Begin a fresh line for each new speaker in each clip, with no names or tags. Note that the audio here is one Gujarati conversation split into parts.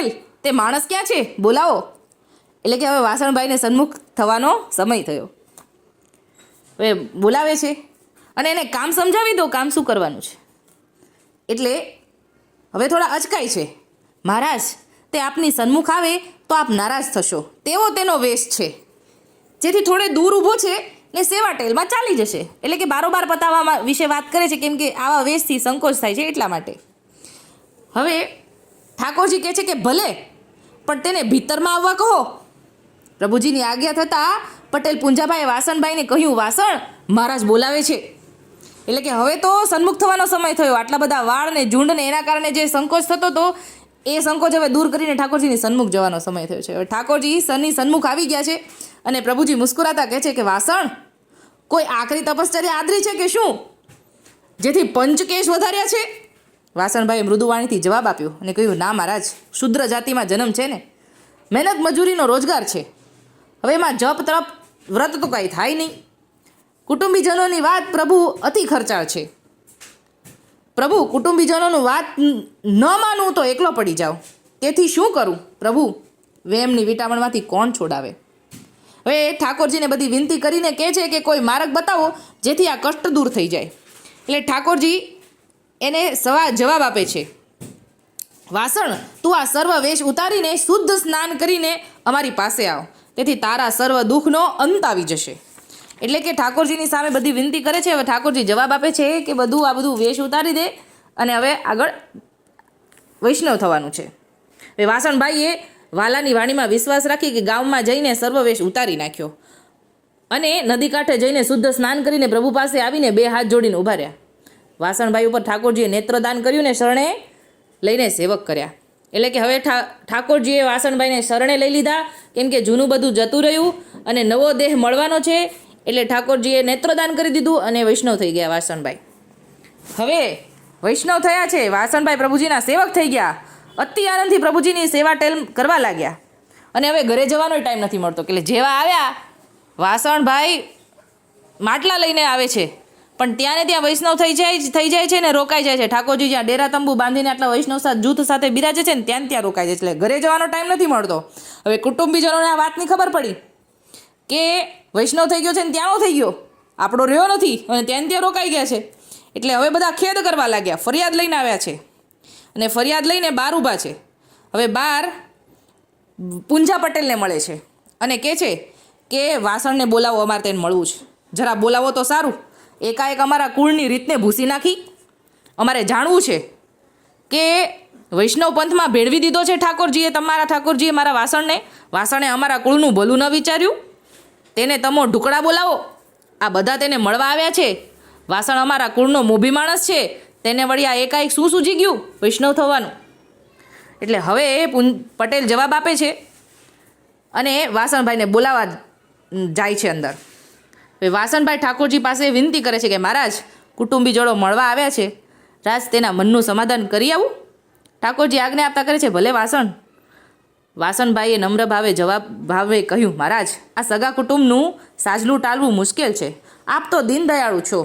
પટેલ, તે માણસ ક્યાં છે? બોલાવો. એટલે કે હવે વાસણભાઈને સન્મુખ થવાનો સમય થયો. હવે બોલાવે છે અને એને કામ સમજાવી દો, કામ શું કરવાનું છે. એટલે હવે થોડા અચકાય છે. મહારાજ, તે આપની સન્મુખ આવે તો આપ નારાજ થશો, તેવો તેનો વેશ છે. જેથી થોડે દૂર ઊભો છે ને સેવા ટેલમાં ચાલી જશે. એટલે કે બારોબાર પતાવવા વિશે વાત કરે છે, કેમ કે આવા વેશથી સંકોચ થાય છે એટલા માટે. હવે ઠાકોરજી કહે છે કે ભલે, પણ તેને ભીતરમાં આવવા કહો. પ્રભુજીની આજ્ઞા થતાં પટેલ પુંજાભાઈએ વાસણભાઈને કહ્યું, વાસણ, મહારાજ બોલાવે છે. એટલે કે હવે તો સન્મુખ થવાનો સમય થયો. આટલા બધા વાળ ને ઝૂંડ ને એના કારણે જે સંકોચ થતો હતો એ સંકોચ હવે દૂર કરીને ઠાકોરજીની સન્મુખ જવાનો સમય થયો છે. હવે ઠાકોરજી સનની સન્મુખ આવી ગયા છે અને પ્રભુજી મુસ્કુરાતા કહે છે કે વાસણ, કોઈ આકરી તપશ્ચર્યા આદરી છે કે શું, જેથી પંચકેશ વધાર્યા છે? વાસણભાઈએ મૃદુવાણીથી જવાબ આપ્યો અને કહ્યું, ના મહારાજ, શુદ્ર જાતિમાં જન્મ છે ને, મહેનત મજૂરીનો રોજગાર છે. હવે એમાં જપ તપ વ્રત તો કાંઈ થાય નહીં. કુટુંબીજનોની વાત પ્રભુ અતિ ખર્ચાળ છે. પ્રભુ, કુટુંબીજનોનું વાત ન માનવું તો એકલો પડી જાઓ. તેથી શું કરું પ્રભુ? વેમની વિટામણમાંથી કોણ છોડાવે? હવે ઠાકોરજીને બધી વિનંતી કરીને કહે છે કે કોઈ માર્ગ બતાવો જેથી આ કષ્ટ દૂર થઈ જાય. એટલે ઠાકોરજી એને જવાબ આપે છે, વાસણ, તું આ સર્વ વેશ ઉતારીને શુદ્ધ સ્નાન કરીને અમારી પાસે આવ, તેથી તારા સર્વ દુઃખનો અંત આવી જશે. એટલે કે ઠાકોરજીની સામે બધી વિનંતી કરે છે. હવે ઠાકોરજી જવાબ આપે છે કે બધું વેશ ઉતારી દે અને હવે આગળ વૈષ્ણવ થવાનું છે. હવે વાસણભાઈએ વાલાની વાણીમાં વિશ્વાસ રાખી કે ગામમાં જઈને સર્વ વેશ ઉતારી નાખ્યો અને નદી કાંઠે જઈને શુદ્ધ સ્નાન કરીને પ્રભુ પાસે આવીને બે હાથ જોડીને ઊભા રહ્યા. વાસણભાઈ ઉપર ઠાકોરજીએ નેત્રદાન કર્યું ને શરણે લઈને સેવક કર્યા. એટલે કે હવે ઠાકોરજીએ વાસણભાઈને શરણે લઈ લીધા, કેમ કે જૂનું બધું જતું રહ્યું અને નવો દેહ મળવાનો છે. એટલે ઠાકોરજીએ નેત્રદાન કરી દીધું અને વૈષ્ણવ થઈ ગયા વાસણભાઈ. હવે વૈષ્ણવ થયા છે વાસણભાઈ, પ્રભુજીના સેવક થઈ ગયા. અતિ આનંદથી પ્રભુજીની સેવા ટેલ કરવા લાગ્યા અને હવે ઘરે જવાનો ટાઈમ નથી મળતો. એટલે જેવા આવ્યા વાસણભાઈ માટલા લઈને આવે છે, પણ ત્યાં ને ત્યાં વૈષ્ણવ થઈ જાય છે ને રોકાઈ જાય છે. ઠાકોરજી જ્યાં ડેરા તંબુ બાંધીને આટલા વૈષ્ણવ જૂથ સાથે બિરાજે છે ને ત્યાં રોકાઈ જાય છે. એટલે ઘરે જવાનો ટાઈમ નથી મળતો. હવે કુટુંબીજનોને આ વાતની ખબર પડી કે વૈષ્ણવ થઈ ગયો છે ને ત્યાંનો થઈ ગયો, આપણો રહ્યો નથી અને ત્યાં રોકાઈ ગયા છે. એટલે હવે બધા ખેદ કરવા લાગ્યા, ફરિયાદ લઈને આવ્યા છે અને ફરિયાદ લઈને બહાર ઊભા છે. હવે બહાર પુંજા પટેલને મળે છે અને કહે છે કે વાસણને બોલાવો, અમારે તેને મળવું છે. જરા બોલાવો તો સારું. એકાએક અમારા કુળની રીતને ભૂસી નાખી. અમારે જાણવું છે કે વૈષ્ણવ પંથમાં ભેળવી દીધો છે ઠાકોરજીએ મારા વાસણે અમારા કુળનું ભલું ન વિચાર્યું. તેને તમો ઢુકડા બોલાવો. આ બધા તેને મળવા આવ્યા છે. વાસણ અમારા કુળનો મોભી માણસ છે, તેને વળી આ એકાએક શું સૂજી ગયું વૈષ્ણવ થવાનું. એટલે હવે પટેલ જવાબ આપે છે અને વાસણભાઈને બોલાવવા જાય છે અંદર. વાસણભાઈ ઠાકોરજી પાસે વિનંતી કરે છે કે મહારાજ, કુટુંબીજનો મળવા આવ્યા છે, રાજ તેના મનનું સમાધાન કરી આવું. ઠાકોરજી આજ્ઞા આપતા કરે છે, ભલે વાસણ. વાસણભાઈએ નમ્ર ભાવે કહ્યું, મહારાજ, આ સગા કુટુંબનું સાજલું ટાળવું મુશ્કેલ છે. આપ તો દીનદયાળુ છો.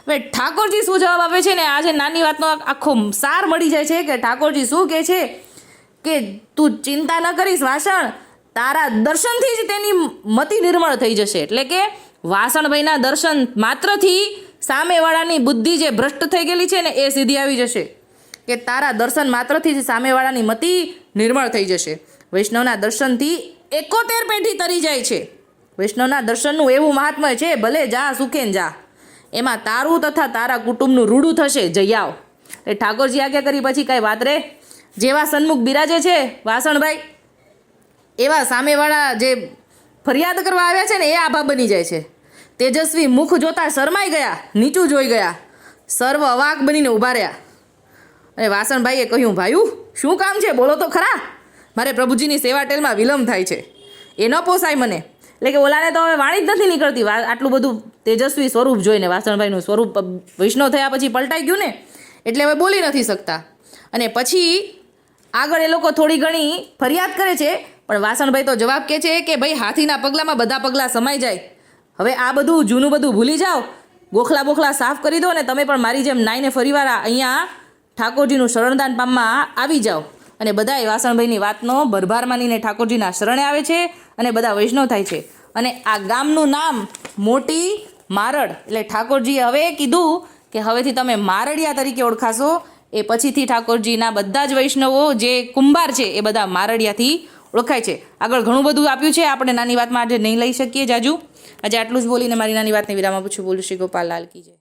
હવે ઠાકોરજી શું જવાબ આપે છે ને આજે નાની વાતનો આખો સાર મળી જાય છે કે ઠાકોરજી શું કહે છે કે તું ચિંતા ન કરીશ વાસણ, તારા દર્શનથી જ તેની મતિ નિર્મળ થઈ જશે. એટલે કે વાસણભાઈના દર્શન માત્રથી સામેવાળાની બુદ્ધિ જે ભ્રષ્ટ થઈ ગયેલી છે ને એ સીધી આવી જશે. કે તારા દર્શન માત્રથી જ સામેવાળાની મતિ નિર્મળ થઈ જશે. વૈષ્ણવના દર્શનથી 71 પેઢી તરી જાય છે. વૈષ્ણવના દર્શનનું એવું મહાત્મ્ય છે, ભલે જા સુખેન જા, એમાં તારું તથા તારા કુટુંબનું રૂડું થશે, જઈ આવ. એ ઠાકોરજી આજ્ઞા કરી પછી કાંઈ વાત રે. જેવા સન્મુખ બિરાજે છે વાસણભાઈ, એવા સામેવાળા જે ફરિયાદ કરવા આવ્યા છે ને એ આભા બની જાય છે. તેજસ્વી મુખ જોતા શરમાઈ ગયા, નીચું જોઈ ગયા, સર્વ અવાક બનીને ઊભા રહ્યા. અને વાસણભાઈએ કહ્યું, ભાઈયું શું કામ છે, બોલો તો ખરા. મારે પ્રભુજીની સેવા ટેલમાં વિલંબ થાય છે, એ ન પોસાય મને. એટલે કે ઓલાને તો હવે વાણી જ નથી નીકળતી. આટલું બધું તેજસ્વી સ્વરૂપ જોઈને વાસણભાઈનું સ્વરૂપ વૈષ્ણવ થયા પછી પલટાઈ ગયું ને, એટલે હવે બોલી નથી શકતા. અને પછી આગળ એ લોકો થોડી ઘણી ફરિયાદ કરે છે, પણ વાસણભાઈ તો જવાબ કહે છે કે ભાઈ હાથીના પગલામાં બધા પગલાં સમાઈ જાય. હવે આ બધું જૂનું બધું ભૂલી જાઓ, ગોખલા બોખલા સાફ કરી દો ને તમે પણ મારી જેમ નાઈને ફરીવાર અહીંયા ઠાકોરજીનું શરણદાન પામવા આવી જાઓ. અને બધાએ વાસણભાઈની વાતનો ભરભાર માનીને ઠાકોરજીના શરણે આવે છે અને બધા વૈષ્ણવ થાય છે. અને આ ગામનું નામ મોટી મારડ, એટલે ઠાકોરજીએ હવે કીધું કે હવેથી તમે મારડિયા તરીકે ઓળખાશો. એ પછીથી ઠાકોરજીના બધા જ વૈષ્ણવો જે કુંભાર છે એ બધા મારડિયાથી ઓળખાય છે. આગળ ઘણું બધું આપ્યું છે, આપણે નાની વાતમાં આજે નહીં લઈ શકીએ જાજુ. આજે આટલું જ બોલીને મારી નાની વાતને વિરામ આપું છું. બોલું શ્રી ગોપાલ લાલ કી જય.